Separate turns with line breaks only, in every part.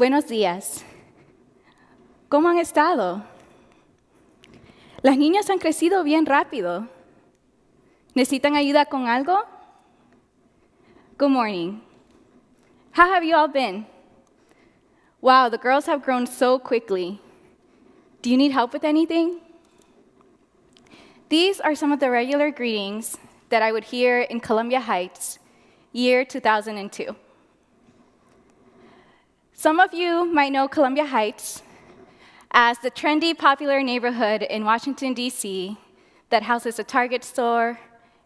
Buenos días. ¿Cómo han estado? Las niñas han crecido bien rápido. ¿Necesitan ayuda con algo? Good morning. How have you all been? Wow, the girls have grown so quickly. Do you need help with anything? These are some of the regular greetings that I would hear in Columbia Heights, year 2002. Some of you might know Columbia Heights as the trendy, popular neighborhood in Washington, D.C. that houses a Target store,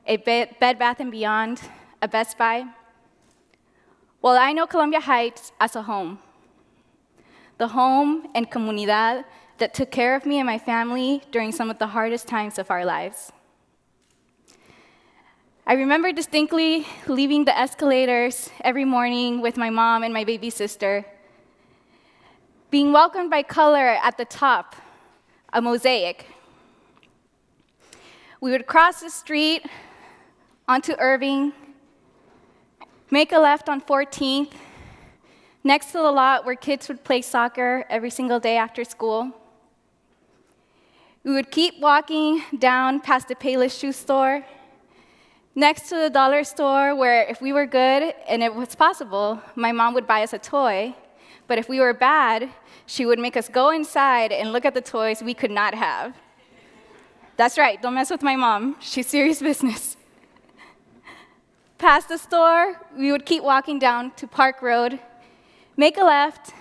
a Bed Bath & Beyond, a Best Buy. Well, I know Columbia Heights as a home. The home and Comunidad that took care of me and my family during some of the hardest times of our lives. I remember distinctly leaving the escalators every morning with my mom and my baby sister, being welcomed by color at the top, a mosaic. We would cross the street onto Irving, make a left on 14th, next to the lot where kids would play soccer every single day after school. We would keep walking down past the Payless shoe store, next to the dollar store where if we were good and it was possible, my mom would buy us a toy, but if we were bad, she would make us go inside and look at the toys we could not have. That's right, don't mess with my mom. She's serious business. Past the store, we would keep walking down to Park Road, make a left,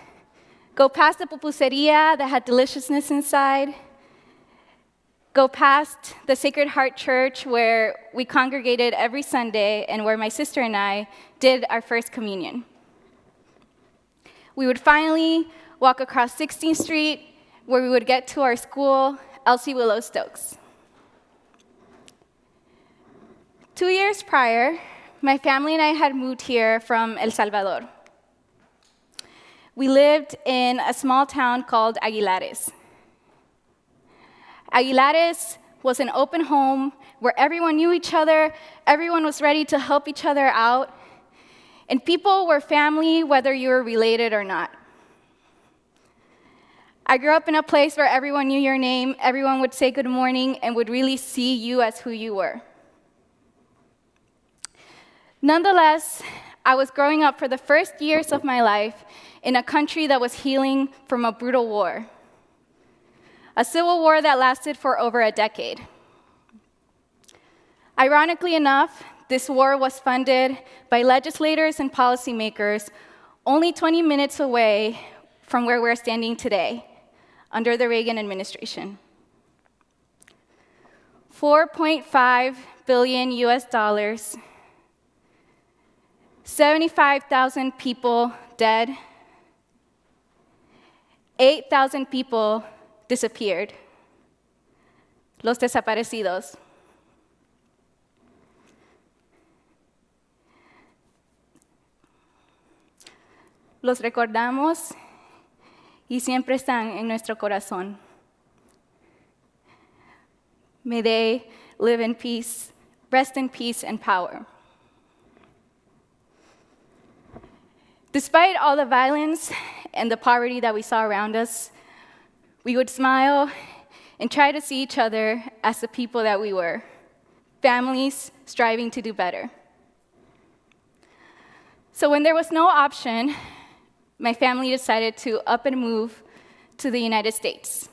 go past the pupuseria that had deliciousness inside, go past the Sacred Heart Church where we congregated every Sunday and where my sister and I did our first communion. We would finally walk across 16th Street where we would get to our school, Elsie Willow Stokes. 2 years prior, my family and I had moved here from El Salvador. We lived in a small town called Aguilares. Aguilares was an open home where everyone knew each other, everyone was ready to help each other out, and people were family whether you were related or not. I grew up in a place where everyone knew your name, everyone would say good morning, and would really see you as who you were. Nonetheless, I was growing up for the first years of my life in a country that was healing from a brutal war. A civil war that lasted for over a decade. Ironically enough, this war was funded by legislators and policymakers only 20 minutes away from where we're standing today, under the Reagan administration. $4.5 billion US, 75,000 people dead, 8,000 people disappeared. Los desaparecidos. Los recordamos y siempre están en nuestro corazón. May they live in peace, rest in peace and power. Despite all the violence and the poverty that we saw around us, we would smile and try to see each other as the people that we were, families striving to do better. So when there was no option, my family decided to up and move to the United States,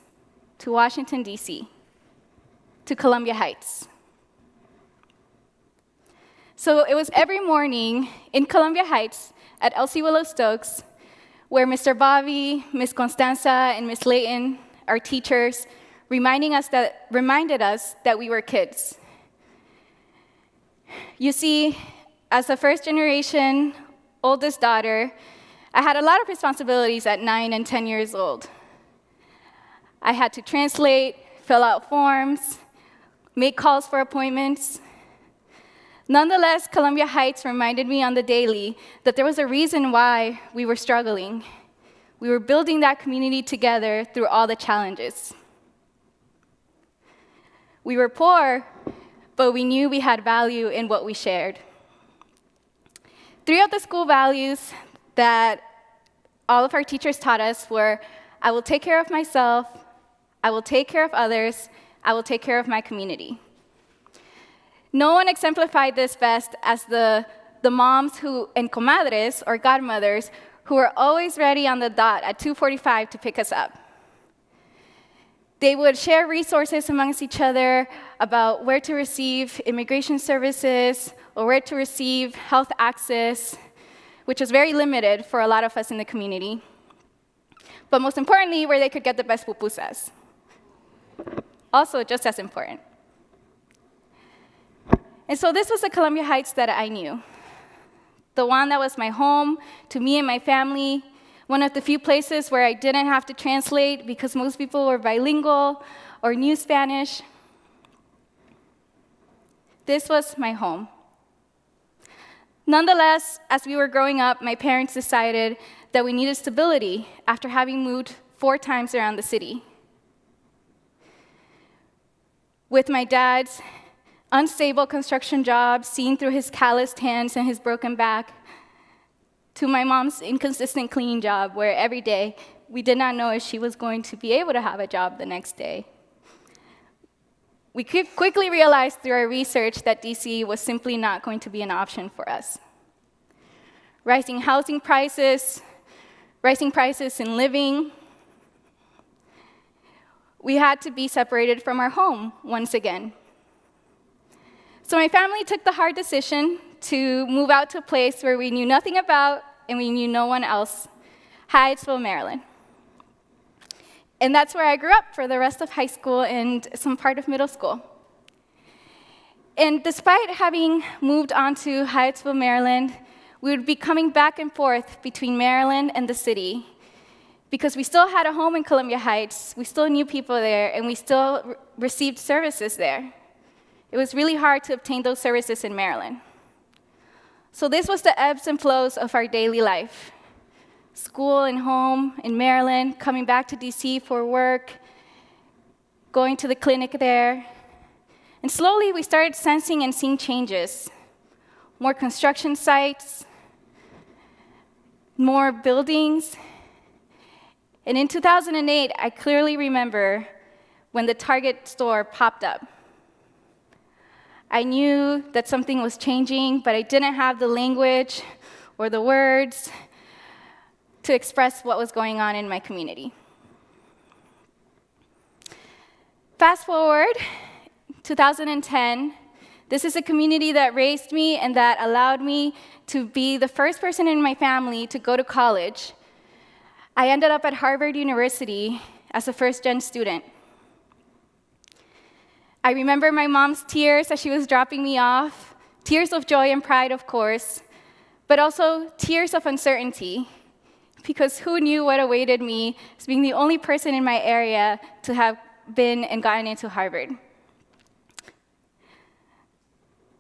to Washington, D.C., to Columbia Heights. So it was every morning in Columbia Heights at Elsie Willow Stokes where Mr. Bobby, Ms. Constanza, and Ms. Layton, our teachers, reminded us that we were kids. You see, as a first-generation oldest daughter, I had a lot of responsibilities at 9 and 10 years old. I had to translate, fill out forms, make calls for appointments. Nonetheless, Columbia Heights reminded me on the daily that there was a reason why we were struggling. We were building that community together through all the challenges. We were poor, but we knew we had value in what we shared. 3 of the school values that all of our teachers taught us were, I will take care of myself, I will take care of others, I will take care of my community. No one exemplified this best as the moms and comadres, or godmothers, who were always ready on the dot at 2:45 to pick us up. They would share resources amongst each other about where to receive immigration services or where to receive health access, which was very limited for a lot of us in the community. But most importantly, where they could get the best pupusas. Also, just as important. And so this was the Columbia Heights that I knew. The one that was my home to me and my family, one of the few places where I didn't have to translate because most people were bilingual or knew Spanish. This was my home. Nonetheless, as we were growing up, my parents decided that we needed stability after having moved 4 times around the city. With my dad's unstable construction job seen through his calloused hands and his broken back, to my mom's inconsistent cleaning job, where every day we did not know if she was going to be able to have a job the next day. We quickly realized through our research that DC was simply not going to be an option for us. Rising housing prices, rising prices in living. We had to be separated from our home once again. So my family took the hard decision to move out to a place where we knew nothing about and we knew no one else, Hyattsville, Maryland. And that's where I grew up for the rest of high school and some part of middle school. And despite having moved on to Hyattsville, Maryland, we would be coming back and forth between Maryland and the city because we still had a home in Columbia Heights, we still knew people there, and we still received services there. It was really hard to obtain those services in Maryland. So this was the ebbs and flows of our daily life. School and home in Maryland, coming back to DC for work, going to the clinic there. And slowly we started sensing and seeing changes. More construction sites, more buildings. And in 2008, I clearly remember when the Target store popped up. I knew that something was changing, but I didn't have the language or the words to express what was going on in my community. Fast forward, 2010, this is a community that raised me and that allowed me to be the first person in my family to go to college. I ended up at Harvard University as a first-gen student. I remember my mom's tears as she was dropping me off, tears of joy and pride, of course, but also tears of uncertainty, because who knew what awaited me as being the only person in my area to have been and gotten into Harvard.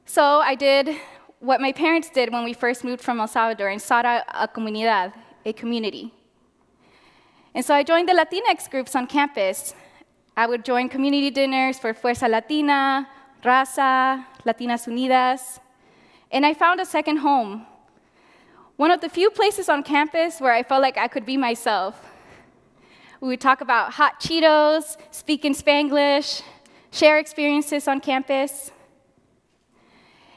So I did what my parents did when we first moved from El Salvador and sought out a comunidad, a community. And so I joined the Latinx groups on campus. I would join community dinners for Fuerza Latina, Raza, Latinas Unidas, and I found a second home. One of the few places on campus where I felt like I could be myself. We would talk about hot Cheetos, speak in Spanglish, share experiences on campus.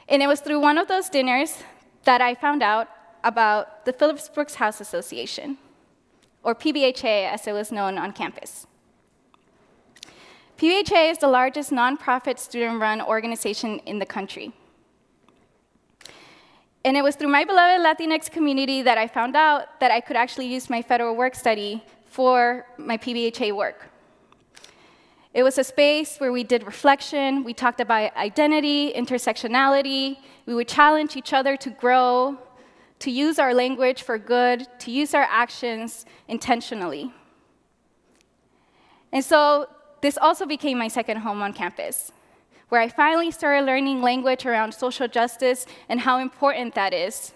And it was through one of those dinners that I found out about the Phillips Brooks House Association, or PBHA as it was known on campus. PBHA is the largest nonprofit student-run organization in the country. And it was through my beloved Latinx community that I found out that I could actually use my federal work study for my PBHA work. It was a space where we did reflection, we talked about identity, intersectionality, we would challenge each other to grow, to use our language for good, to use our actions intentionally. And so this also became my second home on campus, where I finally started learning language around social justice and how important that is,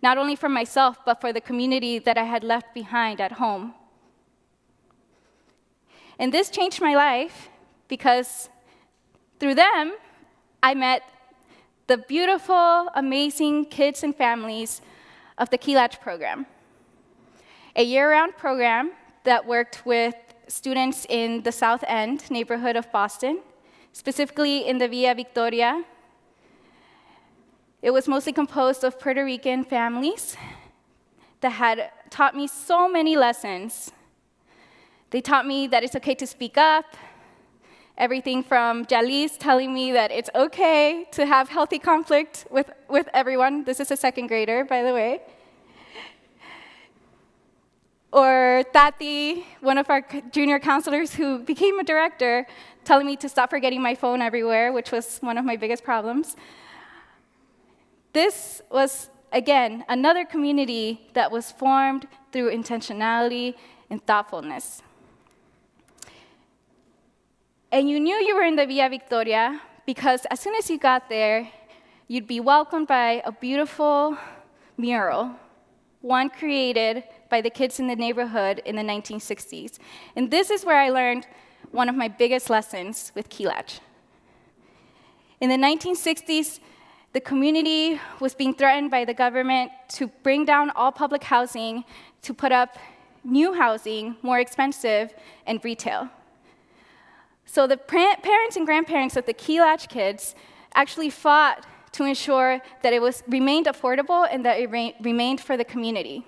not only for myself, but for the community that I had left behind at home. And this changed my life because through them, I met the beautiful, amazing kids and families of the Key Latch program. a year-round program that worked with students in the South End neighborhood of Boston, specifically in the Villa Victoria. It was mostly composed of Puerto Rican families that had taught me so many lessons. They taught me that it's okay to speak up, everything from Jalis telling me that it's okay to have healthy conflict with everyone. This is a second grader, by the way. Or Tati, one of our junior counselors who became a director, telling me to stop forgetting my phone everywhere, which was one of my biggest problems. This was, again, another community that was formed through intentionality and thoughtfulness. And you knew you were in the Villa Victoria because as soon as you got there, you'd be welcomed by a beautiful mural, one created by the kids in the neighborhood in the 1960s. And this is where I learned one of my biggest lessons with Kilach. In the 1960s, the community was being threatened by the government to bring down all public housing, to put up new housing, more expensive, and retail. So the parents and grandparents of the Kilach kids actually fought to ensure that it remained affordable and that it remained for the community.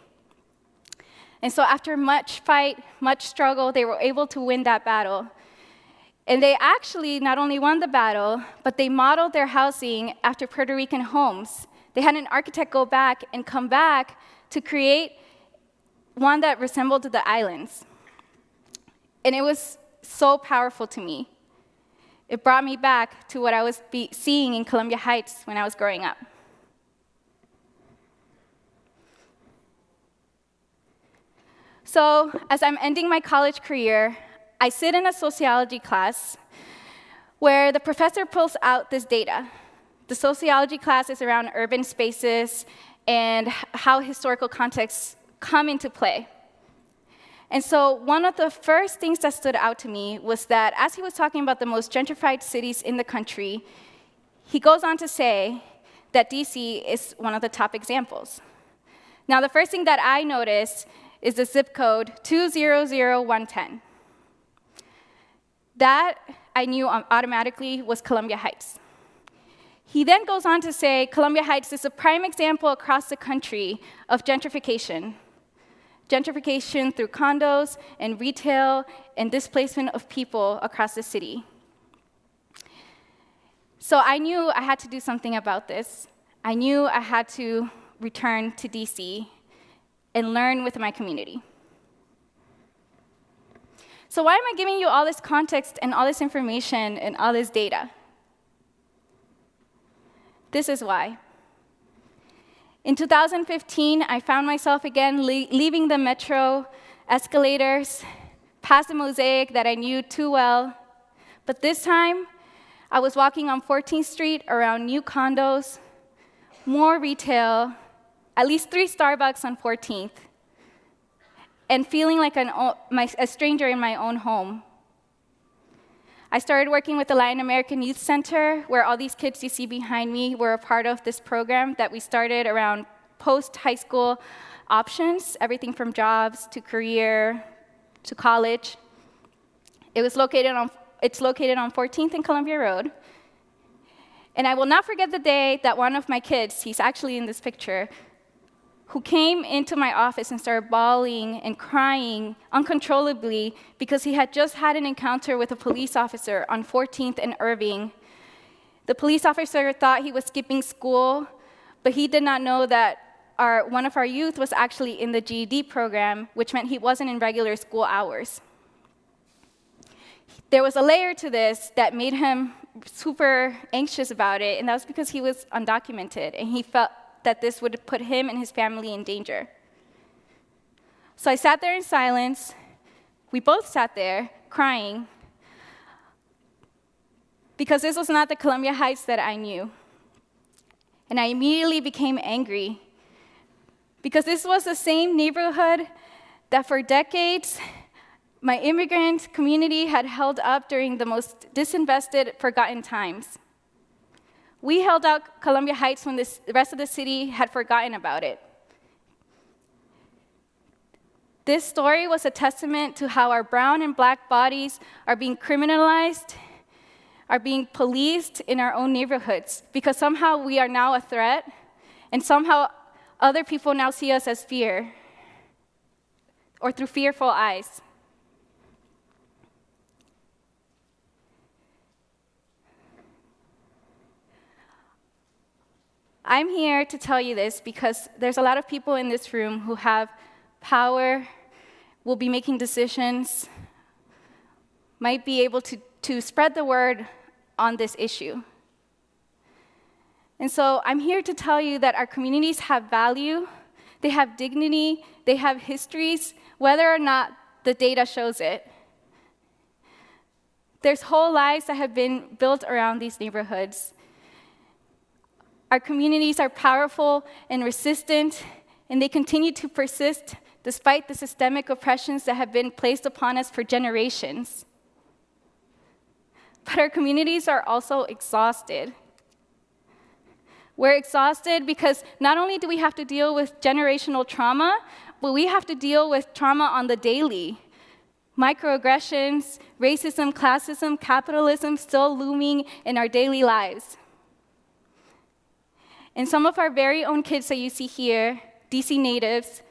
And so after much fight, much struggle, they were able to win that battle. And they actually not only won the battle, but they modeled their housing after Puerto Rican homes. They had an architect go back and come back to create one that resembled the islands. And it was so powerful to me. It brought me back to what I was seeing in Columbia Heights when I was growing up. So, as I'm ending my college career, I sit in a sociology class where the professor pulls out this data. The sociology class is around urban spaces and how historical contexts come into play. And so one of the first things that stood out to me was that as he was talking about the most gentrified cities in the country, he goes on to say that DC is one of the top examples. Now, the first thing that I noticed is the zip code 200110. That I knew automatically was Columbia Heights. He then goes on to say Columbia Heights is a prime example across the country of gentrification. Gentrification through condos and retail and displacement of people across the city. So I knew I had to do something about this. I knew I had to return to DC and learn with my community. So why am I giving you all this context and all this information and all this data? This is why. In 2015, I found myself again leaving the metro escalators, past the mosaic that I knew too well. But this time, I was walking on 14th Street around new condos, more retail, at least 3 Starbucks on 14th, and feeling like a stranger in my own home. I started working with the Latin American Youth Center, where all these kids you see behind me were a part of this program that we started around post-high school options, everything from jobs to career to college. It's located on 14th and Columbia Road. And I will not forget the day that one of my kids, he's actually in this picture, who came into my office and started bawling and crying uncontrollably because he had just had an encounter with a police officer on 14th and Irving. The police officer thought he was skipping school, but he did not know that one of our youth was actually in the GED program, which meant he wasn't in regular school hours. There was a layer to this that made him super anxious about it, and that was because he was undocumented, and he felt that this would put him and his family in danger. So I sat there in silence. We both sat there crying because this was not the Columbia Heights that I knew. And I immediately became angry because this was the same neighborhood that for decades my immigrant community had held up during the most disinvested, forgotten times. We held out Columbia Heights when the rest of the city had forgotten about it. This story was a testament to how our brown and black bodies are being criminalized, are being policed in our own neighborhoods, because somehow we are now a threat, and somehow other people now see us as fear, or through fearful eyes. I'm here to tell you this because there's a lot of people in this room who have power, will be making decisions, might be able to spread the word on this issue. And so I'm here to tell you that our communities have value, they have dignity, they have histories, whether or not the data shows it. There's whole lives that have been built around these neighborhoods. Our communities are powerful and resistant, and they continue to persist despite the systemic oppressions that have been placed upon us for generations. But our communities are also exhausted. We're exhausted because not only do we have to deal with generational trauma, but we have to deal with trauma on the daily. Microaggressions, racism, classism, capitalism still looming in our daily lives. And some of our very own kids that you see here, DC natives,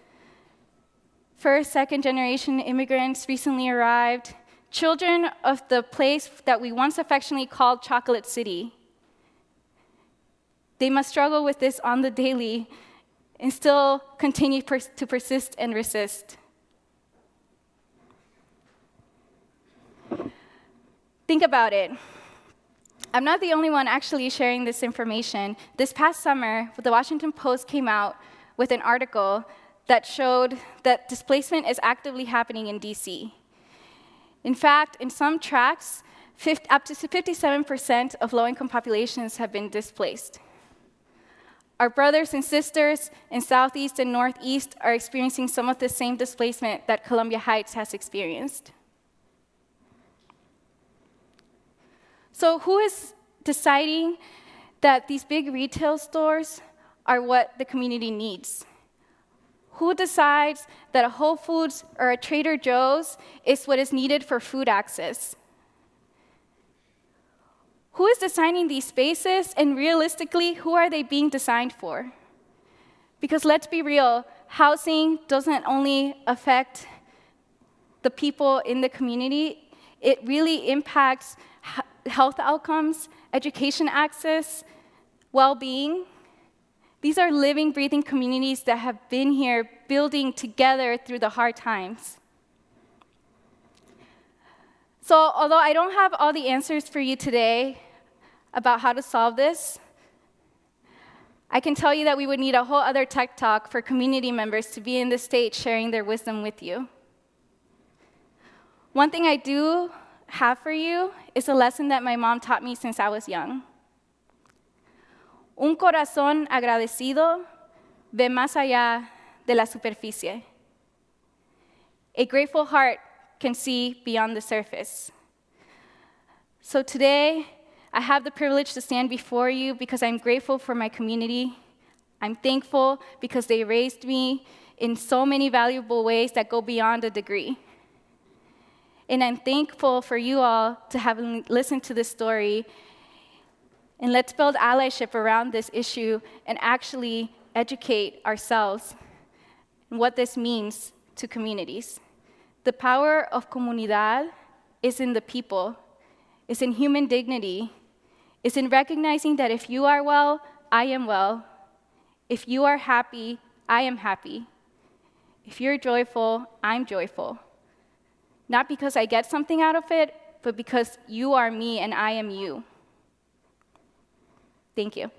first, second generation immigrants recently arrived, children of the place that we once affectionately called Chocolate City. They must struggle with this on the daily and still continue to persist and resist. Think about it. I'm not the only one actually sharing this information. This past summer, the Washington Post came out with an article that showed that displacement is actively happening in DC. In fact, in some tracts, up to 57% of low-income populations have been displaced. Our brothers and sisters in Southeast and Northeast are experiencing some of the same displacement that Columbia Heights has experienced. So who is deciding that these big retail stores are what the community needs? Who decides that a Whole Foods or a Trader Joe's is what is needed for food access? Who is designing these spaces, and realistically, who are they being designed for? Because let's be real, housing doesn't only affect the people in the community, it really impacts health outcomes, education access, well-being. These are living, breathing communities that have been here building together through the hard times. So although I don't have all the answers for you today about how to solve this, I can tell you that we would need a whole other tech talk for community members to be in the stage sharing their wisdom with you. One thing I do have for you is a lesson that my mom taught me since I was young. Un corazón agradecido ve más allá de la superficie. A grateful heart can see beyond the surface. So today, I have the privilege to stand before you because I'm grateful for my community. I'm thankful because they raised me in so many valuable ways that go beyond a degree. And I'm thankful for you all to have listened to this story. And let's build allyship around this issue and actually educate ourselves on what this means to communities. The power of Comunidad is in the people, is in human dignity, is in recognizing that if you are well, I am well. If you are happy, I am happy. If you're joyful, I'm joyful. Not because I get something out of it, but because you are me and I am you. Thank you.